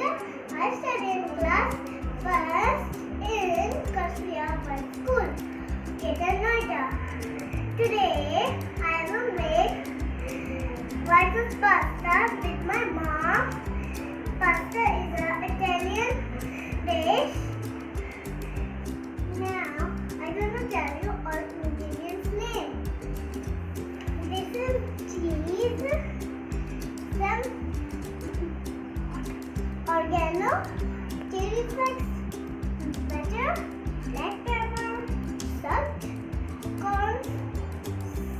I study in class first in Kashmir School, Maida. Today I will make white pasta with my mom. Pasta is an Italian dish. Now I'm gonna tell you all ingredients name. This is cheese, some oregano, chili flakes, butter, black pepper, salt, corn,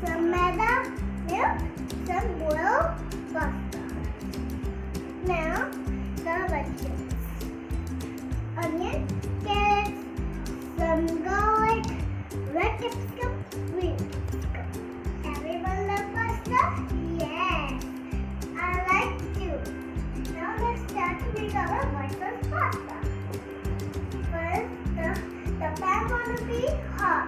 some Maida, milk, some boiled pasta. Now the vegetables: onion, carrots, some garlic, red capsicum, green capsicum. Everyone loves pasta? Yes, I like to. Now let's start to make our white sauce pasta. First, the pan wanna be hot.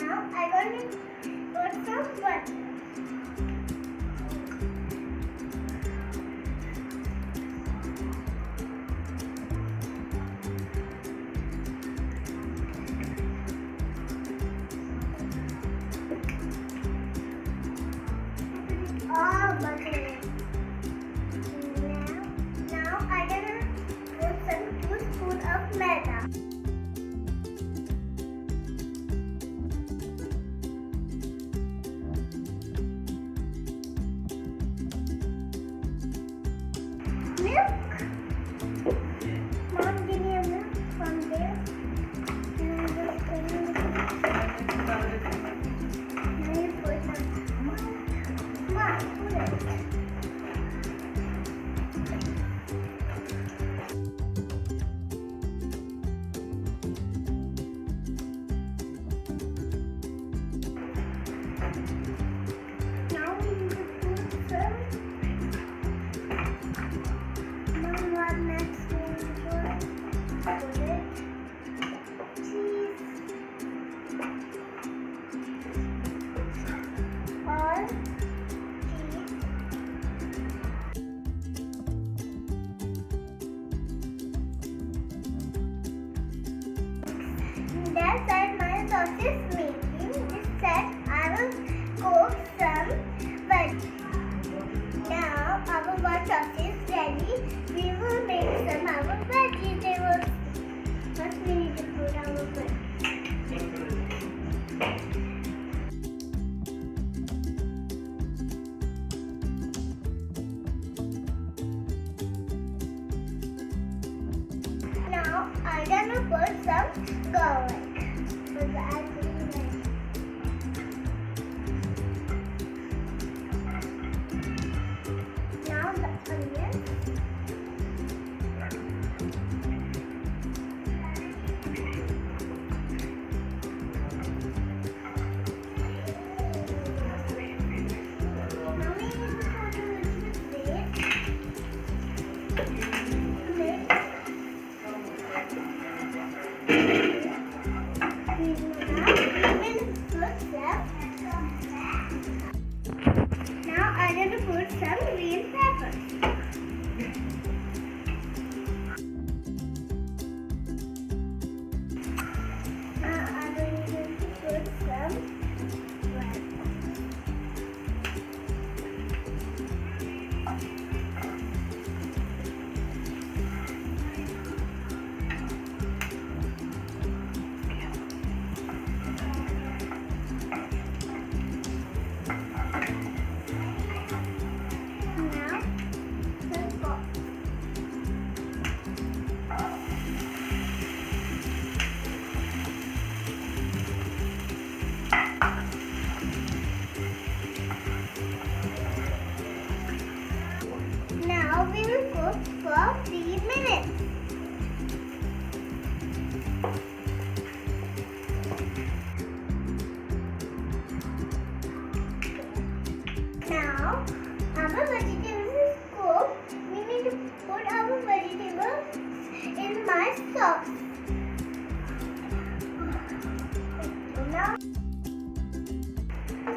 Now I'm going to put some butter. All butter. Now I'm gonna put some 2 spoons of Maida. Milk. Mom, give me a milk from there. And I'm just going to put some. Mom, put it. Now we need to put some. Mom, what next we need to put it? Cheese. All cheese. That side my sauce is making. This side I will cook some veggies. Now our white sauce is ready. We will make some our vegetables. First we need to put our vegetables. Now I'm gonna put some garlic. Now the onions. Now we need to put a little bit Now I'm going to put some green peppers. Now I'm going to put some red. Now we will cook for 3 minutes. Now our vegetables is cooked. We need to put our vegetables in my sauce.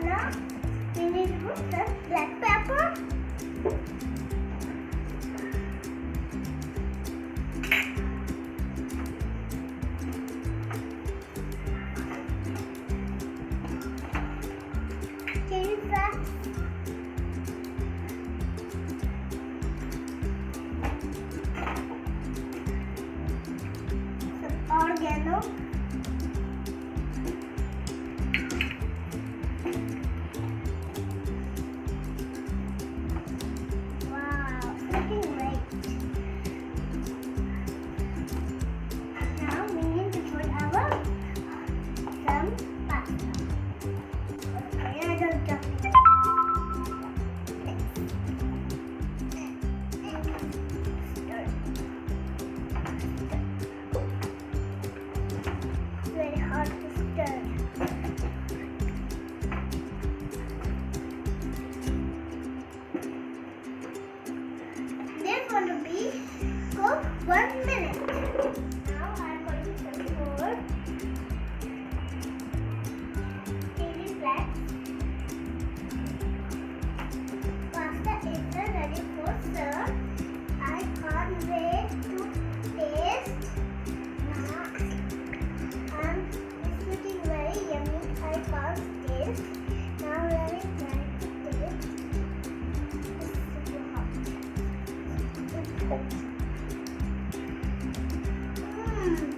Now we need need to put some black pepper. Chili flakes. Some oregano. Wow, looking great. Now we need to put our some pasta. Okay, I don't jump. Very hard to stir. They're going to be cooked 1 minute. Now I'm going to pour chili flakes. Pasta is ready for serve. I can't wait to taste. Now it's looking very yummy. I can't taste. Now very trying to taste. It's super hot. Mmm.